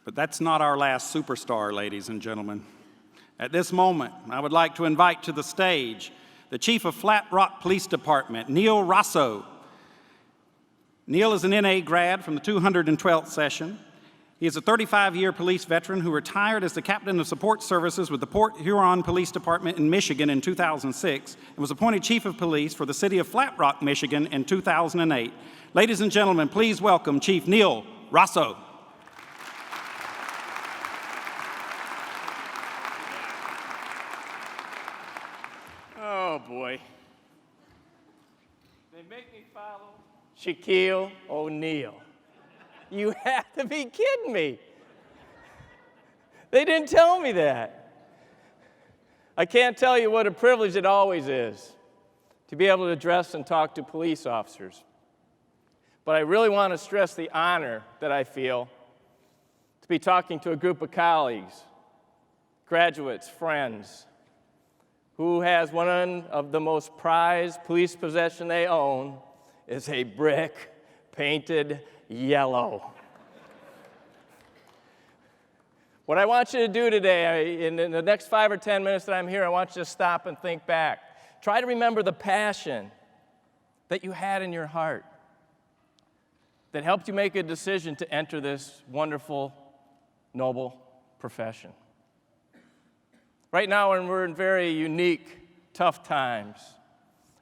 But that's not our last superstar, ladies and gentlemen. At this moment, I would like to invite to the stage the Chief of Flat Rock Police Department, Neal Rossow. Neal is an NA grad from the 212th session. He is a 35-year police veteran who retired as the Captain of Support Services with the Port Huron Police Department in Michigan in 2006 and was appointed Chief of Police for the city of Flat Rock, Michigan in 2008. Ladies and gentlemen, please welcome Chief Neal Rossow. Oh, boy. They make me follow Shaquille O'Neal. You have to be kidding me. They didn't tell me that. I can't tell you what a privilege it always is to be able to address and talk to police officers. But I really want to stress the honor that I feel to be talking to a group of colleagues, graduates, friends, who has one of the most prized police possession they own is a brick painted yellow. What I want you to do today, in the next 5 or 10 minutes that I'm here, I want you to stop and think back. Try to remember the passion that you had in your heart that helped you make a decision to enter this wonderful, noble profession. Right now, we're in very unique, tough times.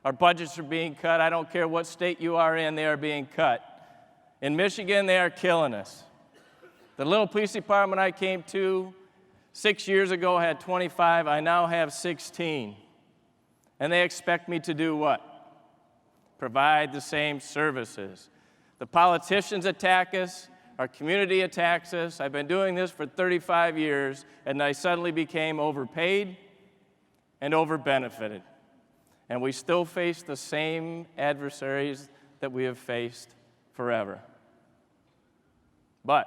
Our budgets are being cut. I don't care what state you are in, they are being cut. In Michigan, they are killing us. The little police department I came to 6 years ago had 25. I now have 16. And they expect me to do what? Provide the same services. The politicians attack us. Our community attacks us. I've been doing this for 35 years, and I suddenly became overpaid and overbenefited. And we still face the same adversaries that we have faced forever. But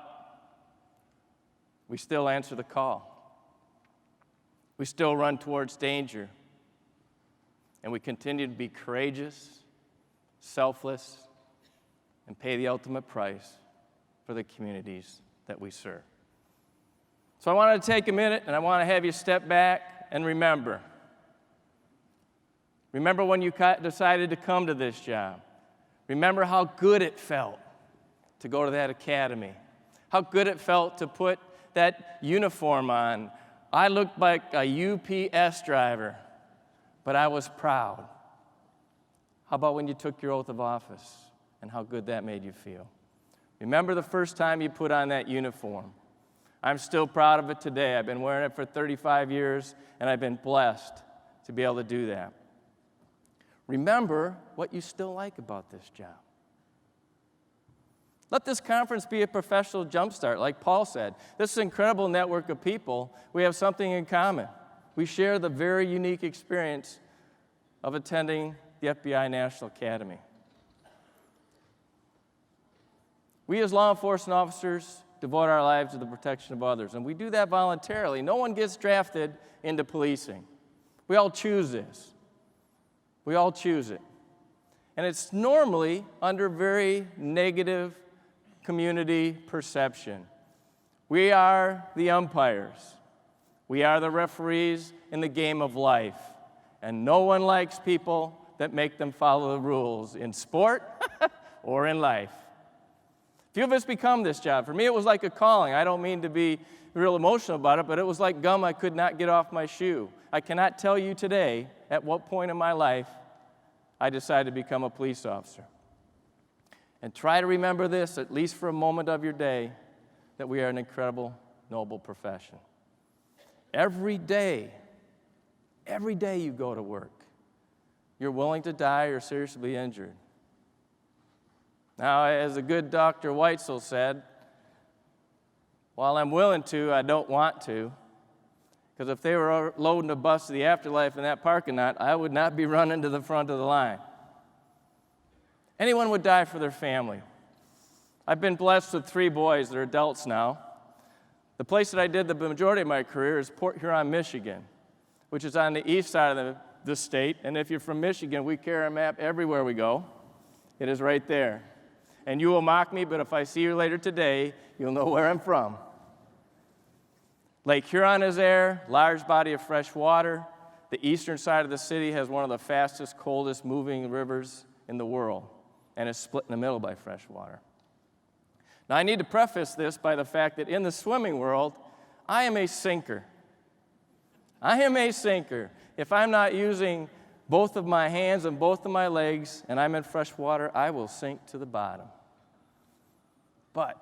we still answer the call. We still run towards danger. And we continue to be courageous, selfless, and pay the ultimate price for the communities that we serve. So I want to take a minute and I want to have you step back and remember. Remember when you decided to come to this job. Remember how good it felt to go to that academy. How good it felt to put that uniform on. I looked like a UPS driver, but I was proud. How about when you took your oath of office and how good that made you feel? Remember the first time you put on that uniform. I'm still proud of it today. I've been wearing it for 35 years, and I've been blessed to be able to do that. Remember what you still like about this job. Let this conference be a professional jumpstart, like Paul said. This is an incredible network of people. We have something in common. We share the very unique experience of attending the FBI National Academy. We as law enforcement officers devote our lives to the protection of others, and we do that voluntarily. No one gets drafted into policing. We all choose this. We all choose it. And it's normally under very negative community perception. We are the umpires. We are the referees in the game of life. And no one likes people that make them follow the rules in sport or in life. Few of us become this job. For me, it was like a calling. I don't mean to be real emotional about it, but it was like gum I could not get off my shoe. I cannot tell you today at what point in my life I decided to become a police officer. And try to remember this, at least for a moment of your day, that we are an incredible, noble profession. Every day you go to work, you're willing to die or seriously injured. Now, as a good Dr. Weitzel said, while I'm willing to, I don't want to, because if they were loading a bus to the afterlife in that parking lot, I would not be running to the front of the line. Anyone would die for their family. I've been blessed with 3 boys. They're adults now. The place that I did the majority of my career is Port Huron, Michigan, which is on the east side of the state. And if you're from Michigan, we carry a map everywhere we go. It is right there. And you will mock me, but if I see you later today, you'll know where I'm from. Lake Huron is there, large body of fresh water. The eastern side of the city has one of the fastest, coldest moving rivers in the world, and is split in the middle by fresh water. Now, I need to preface this by the fact that in the swimming world, I am a sinker. I am a sinker. If I'm not using both of my hands and both of my legs, and I'm in fresh water, I will sink to the bottom. But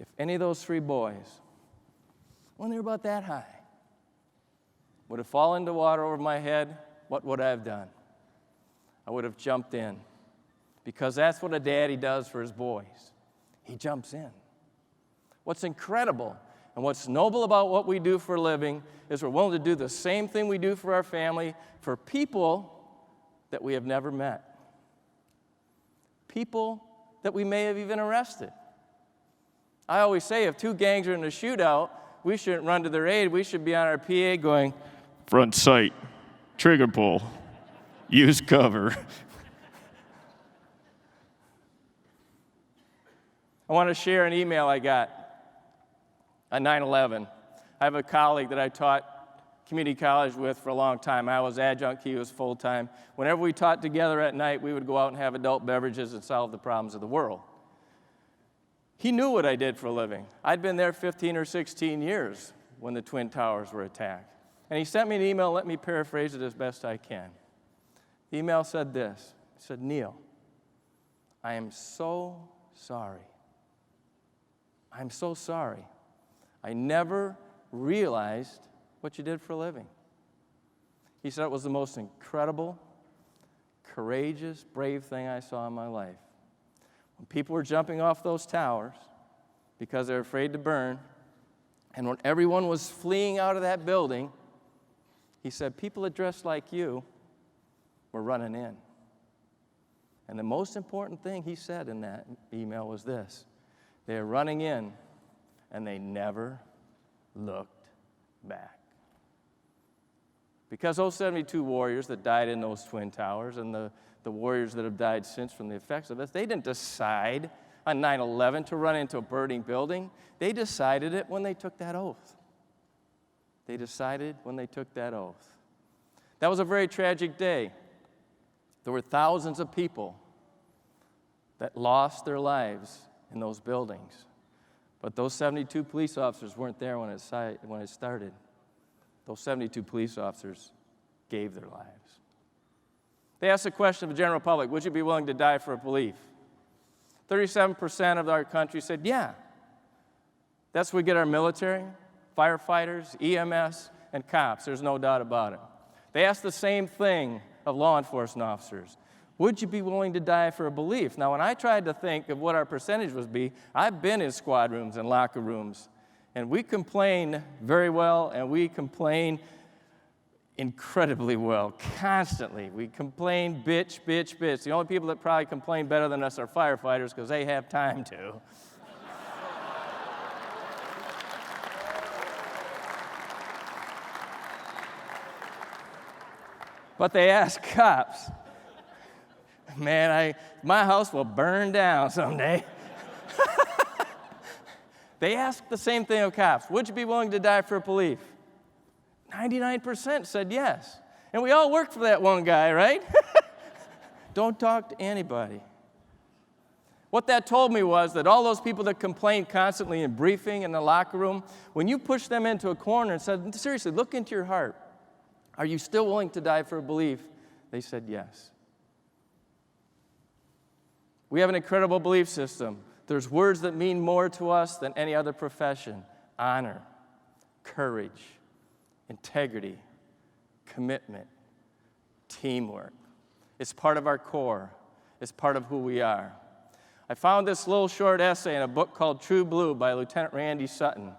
if any of those three boys, when they were about that high, would have fallen into water over my head, what would I have done? I would have jumped in, because that's what a daddy does for his boys. He jumps in. What's incredible and what's noble about what we do for a living is we're willing to do the same thing we do for our family for people that we have never met, people that we may have even arrested. I always say if two gangs are in a shootout, we shouldn't run to their aid. We should be on our PA going, front sight, trigger pull, use cover. I want to share an email I got on 9/11. I have a colleague that I taught community college with for a long time. I was adjunct, he was full-time. Whenever we taught together at night, we would go out and have adult beverages and solve the problems of the world. He knew what I did for a living. I'd been there 15 or 16 years when the Twin Towers were attacked. And he sent me an email, let me paraphrase it as best I can. The email said this. It said, Neal, I am so sorry. I'm so sorry. I never realized what you did for a living. He said it was the most incredible, courageous, brave thing I saw in my life. When people were jumping off those towers because they're afraid to burn, and when everyone was fleeing out of that building, he said, people that dressed like you were running in. And the most important thing he said in that email was this: they're running in, and they never looked back. Because those 72 warriors that died in those Twin Towers and the warriors that have died since from the effects of this, they didn't decide on 9/11 to run into a burning building. They decided it when they took that oath. They decided when they took that oath. That was a very tragic day. There were thousands of people that lost their lives in those buildings. But those 72 police officers weren't there when it started. Those 72 police officers gave their lives. They asked the question of the general public, would you be willing to die for a belief? 37% of our country said, yeah. That's where we get our military, firefighters, EMS, and cops. There's no doubt about it. They asked the same thing of law enforcement officers. Would you be willing to die for a belief? Now, when I tried to think of what our percentage would be, I've been in squad rooms and locker rooms, and we complain very well, and we complain incredibly well, constantly. We complain, bitch, bitch, bitch. The only people that probably complain better than us are firefighters because they have time to. But they ask cops, man, my house will burn down someday. They ask the same thing of cops. Would you be willing to die for a belief? 99% said yes. And we all worked for that one guy, right? Don't talk to anybody. What that told me was that all those people that complained constantly in briefing in the locker room, when you pushed them into a corner and said, seriously, look into your heart. Are you still willing to die for a belief? They said yes. We have an incredible belief system. There's words that mean more to us than any other profession: honor, courage, integrity, commitment, teamwork. It's part of our core. It's part of who we are. I found this little short essay in a book called True Blue by Lieutenant Randy Sutton.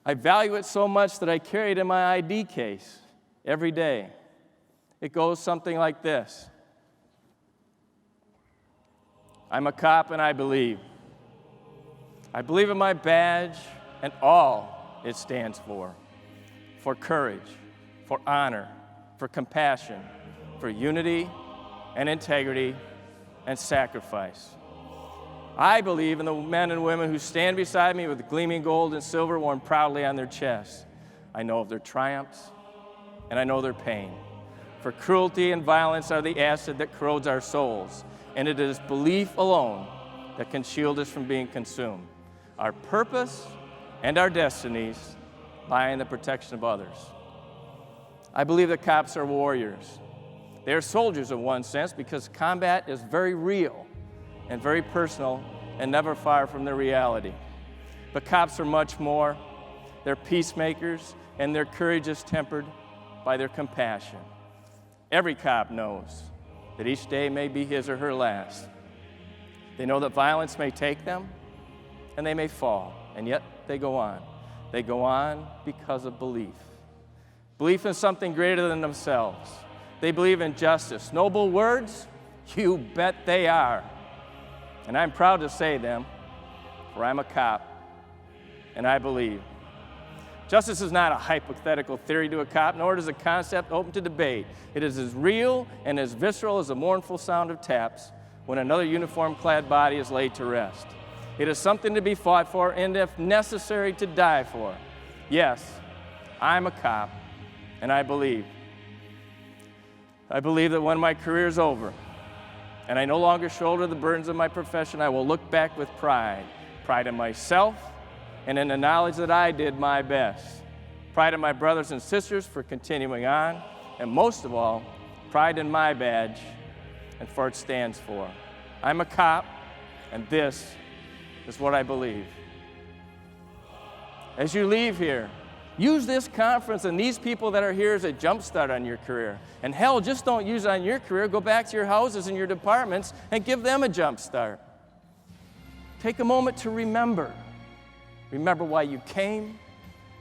I value it so much that I carry it in my ID case every day. It goes something like this: I'm a cop and I believe. I believe in my badge and all it stands for courage, for honor, for compassion, for unity and integrity and sacrifice. I believe in the men and women who stand beside me with gleaming gold and silver worn proudly on their chests. I know of their triumphs, and I know their pain. For cruelty and violence are the acid that corrodes our souls, and it is belief alone that can shield us from being consumed. Our purpose and our destinies lie in the protection of others. I believe that cops are warriors. They are soldiers in one sense because combat is very real and very personal and never far from the reality. But cops are much more. They're peacemakers, and their courage is tempered by their compassion. Every cop knows that each day may be his or her last. They know that violence may take them, and they may fall, and yet they go on. They go on because of belief. Belief in something greater than themselves. They believe in justice. Noble words? You bet they are. And I'm proud to say them, for I'm a cop, and I believe. Justice is not a hypothetical theory to a cop, nor is it a concept open to debate. It is as real and as visceral as the mournful sound of taps when another uniform-clad body is laid to rest. It is something to be fought for, and if necessary, to die for. Yes, I'm a cop, and I believe. I believe that when my career is over, and I no longer shoulder the burdens of my profession, I will look back with pride. Pride in myself, and in the knowledge that I did my best. Pride in my brothers and sisters for continuing on, and most of all, pride in my badge and for what it stands for. I'm a cop, and this is what I believe. As you leave here, use this conference and these people that are here as a jump start on your career. And hell, just don't use it on your career. Go back to your houses and your departments and give them a jump start. Take a moment to remember. Remember why you came.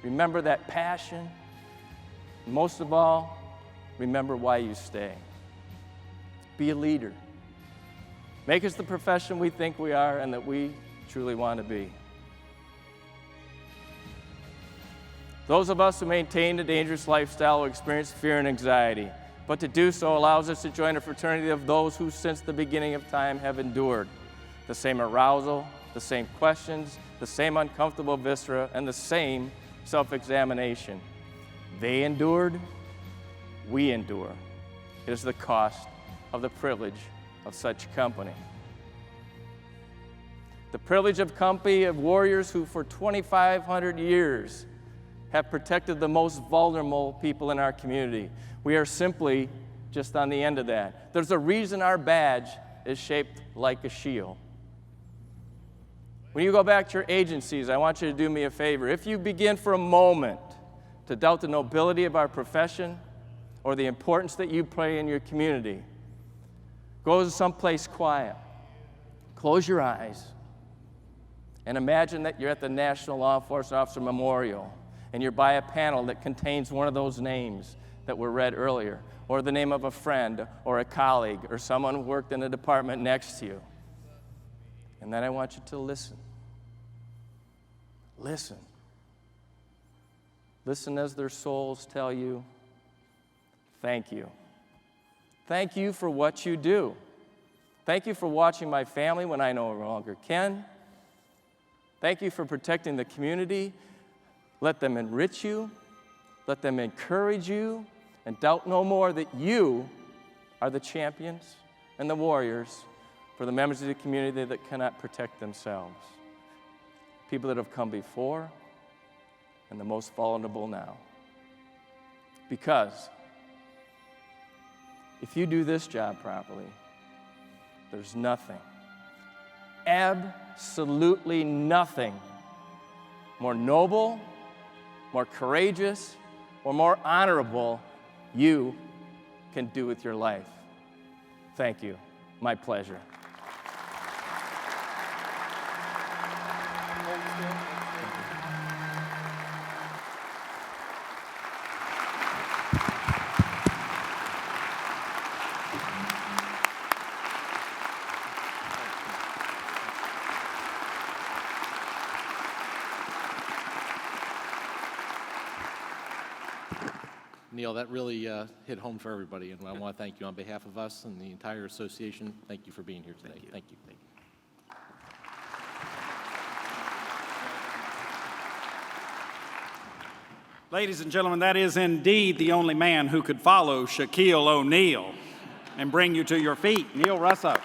Remember that passion. And most of all, remember why you stay. Be a leader. Make us the profession we think we are and that we truly want to be. Those of us who maintain a dangerous lifestyle will experience fear and anxiety, but to do so allows us to join a fraternity of those who since the beginning of time have endured the same arousal, the same questions, the same uncomfortable viscera, and the same self-examination. They endured, we endure. It is the cost of the privilege of such company. The privilege of company of warriors who for 2,500 years have protected the most vulnerable people in our community. We are simply just on the end of that. There's a reason our badge is shaped like a shield. When you go back to your agencies, I want you to do me a favor. If you begin for a moment to doubt the nobility of our profession or the importance that you play in your community, go to someplace quiet, close your eyes, and imagine that you're at the National Law Enforcement Officer Memorial and you're by a panel that contains one of those names that were read earlier, or the name of a friend or a colleague or someone who worked in a department next to you. And then I want you to listen. Listen. Listen as their souls tell you, thank you. Thank you for what you do. Thank you for watching my family when I no longer can. Thank you for protecting the community. Let them enrich you. Let them encourage you. And doubt no more that you are the champions and the warriors for the members of the community that cannot protect themselves. People that have come before and the most vulnerable now. Because if you do this job properly, there's nothing, absolutely nothing more noble, more courageous, or more honorable you can do with your life. Thank you. My pleasure. Neal, that really hit home for everybody, and I want to thank you on behalf of us and the entire association. Thank you for being here today. Thank you. Thank you. Ladies and gentlemen, that is indeed the only man who could follow Shaquille O'Neal and bring you to your feet, Neal Rossow.